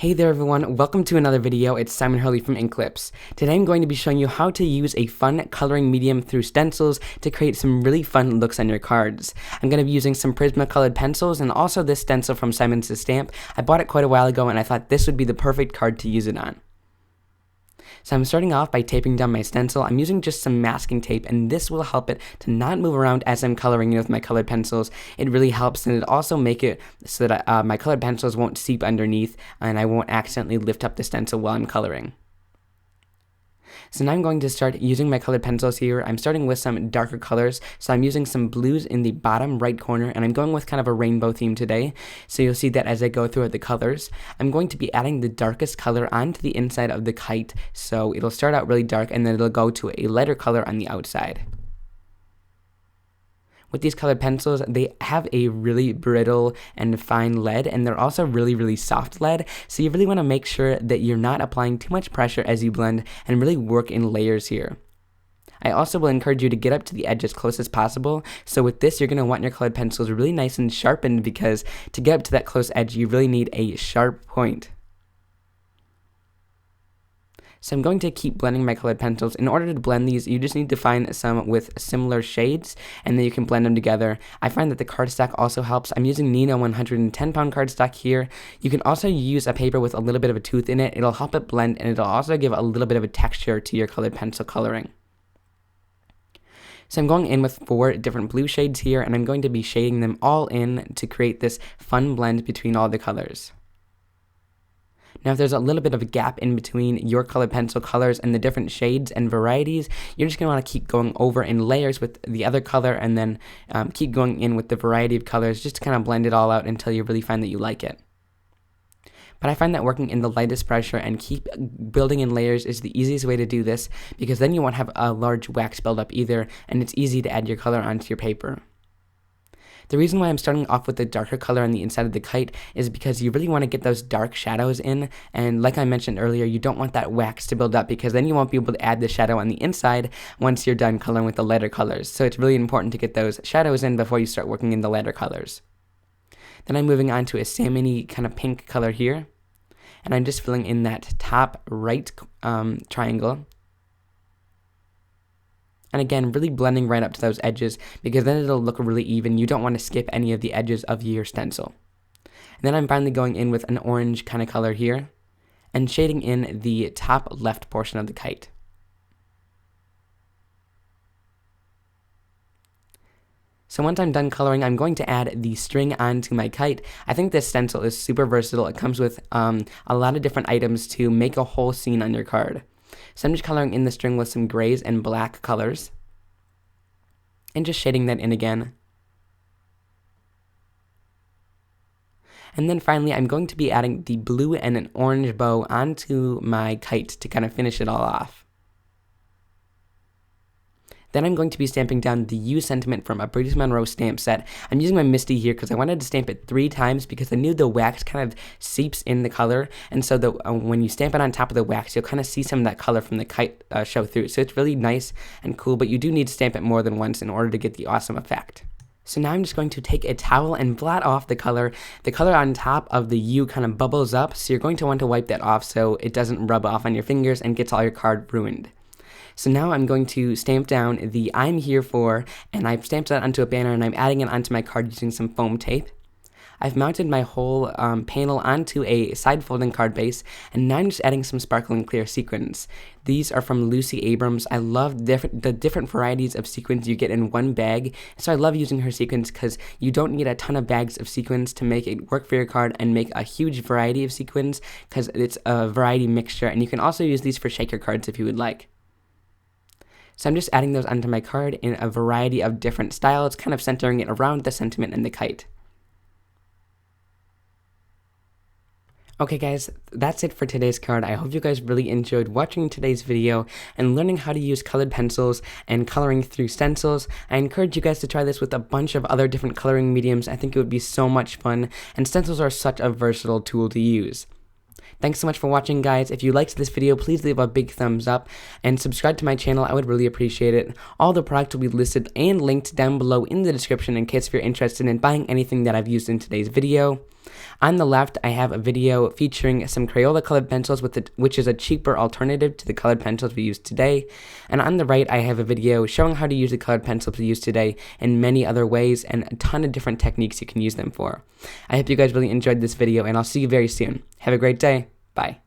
Hey there everyone, welcome to another video. It's Simon Hurley from Inklips. Today I'm going to be showing you how to use a fun coloring medium through stencils to create some really fun looks on your cards. I'm going to be using some Prisma-colored pencils and also this stencil from Simon Says Stamp. I bought it quite a while ago and I thought this would be the perfect card to use it on. So I'm starting off by taping down my stencil. I'm using just some masking tape, and this will help it to not move around as I'm coloring it with my colored pencils. It really helps, and it also make it so that my colored pencils won't seep underneath, and I won't accidentally lift up the stencil while I'm coloring. So now I'm going to start using my colored pencils here. I'm starting with some darker colors. So I'm using some blues in the bottom right corner, and I'm going with kind of a rainbow theme today. So you'll see that as I go through the colors. I'm going to be adding the darkest color onto the inside of the kite. So it'll start out really dark, and then it'll go to a lighter color on the outside. With these colored pencils, they have a really brittle and fine lead, and they're also really soft lead, so you really want to make sure that you're not applying too much pressure as you blend and really work in layers here. I also will encourage you to get up to the edge as close as possible, so with this you're going to want your colored pencils really nice and sharpened, because to get up to that close edge you really need a sharp point. So I'm going to keep blending my colored pencils. In order to blend these, you just need to find some with similar shades, and then you can blend them together. I find that the cardstock also helps. I'm using Nina 110 pound cardstock here. You can also use a paper with a little bit of a tooth in it. It'll help it blend, and it'll also give a little bit of a texture to your colored pencil coloring. So I'm going in with 4 different blue shades here, and I'm going to be shading them all in to create this fun blend between all the colors. Now, if there's a little bit of a gap in between your colored pencil colors and the different shades and varieties, you're just going to want to keep going over in layers with the other color, and then keep going in with the variety of colors just to kind of blend it all out until you really find that you like it. But I find that working in the lightest pressure and keep building in layers is the easiest way to do this, because then you won't have a large wax buildup either, and it's easy to add your color onto your paper. The reason why I'm starting off with the darker color on the inside of the kite is because you really want to get those dark shadows in, and like I mentioned earlier, you don't want that wax to build up, because then you won't be able to add the shadow on the inside once you're done coloring with the lighter colors. So it's really important to get those shadows in before you start working in the lighter colors. Then I'm moving on to a salmony kind of pink color here, and I'm just filling in that top right triangle. And again, really blending right up to those edges, because then it'll look really even. You don't want to skip any of the edges of your stencil. And then I'm finally going in with an orange kind of color here and shading in the top left portion of the kite. So once I'm done coloring, I'm going to add the string onto my kite. I think this stencil is super versatile. It comes with a lot of different items to make a whole scene on your card. So I'm just coloring in the string with some grays and black colors, and just shading that in again. And then finally, I'm going to be adding the blue and an orange bow onto my kite to kind of finish it all off. Then I'm going to be stamping down the U sentiment from a British Monroe stamp set. I'm using my Misty here because I wanted to stamp it 3 times, because I knew the wax kind of seeps in the color, and so when you stamp it on top of the wax, you'll kind of see some of that color from the kite show through. So it's really nice and cool, but you do need to stamp it more than once in order to get the awesome effect. So now I'm just going to take a towel and blot off the color. The color on top of the U kind of bubbles up, so you're going to want to wipe that off so it doesn't rub off on your fingers and gets all your card ruined. So now I'm going to stamp down the I'm here for, and I've stamped that onto a banner, and I'm adding it onto my card using some foam tape. I've mounted my whole panel onto a side folding card base, and now I'm just adding some sparkling clear sequins. These are from Lucy Abrams. I love the different varieties of sequins you get in one bag, so I love using her sequins because you don't need a ton of bags of sequins to make it work for your card and make a huge variety of sequins, because it's a variety mixture, and you can also use these for shaker cards if you would like. So I'm just adding those onto my card in a variety of different styles, kind of centering it around the sentiment and the kite. Okay guys, that's it for today's card. I hope you guys really enjoyed watching today's video and learning how to use colored pencils and coloring through stencils. I encourage you guys to try this with a bunch of other different coloring mediums. I think it would be so much fun, and stencils are such a versatile tool to use. Thanks so much for watching, guys. If you liked this video, please leave a big thumbs up and subscribe to my channel. I would really appreciate it. All the products will be listed and linked down below in the description in case if you're interested in buying anything that I've used in today's video. On the left, I have a video featuring some Crayola colored pencils, which is a cheaper alternative to the colored pencils we use today. And on the right, I have a video showing how to use the colored pencils we use today in many other ways and a ton of different techniques you can use them for. I hope you guys really enjoyed this video, and I'll see you very soon. Have a great day. Bye.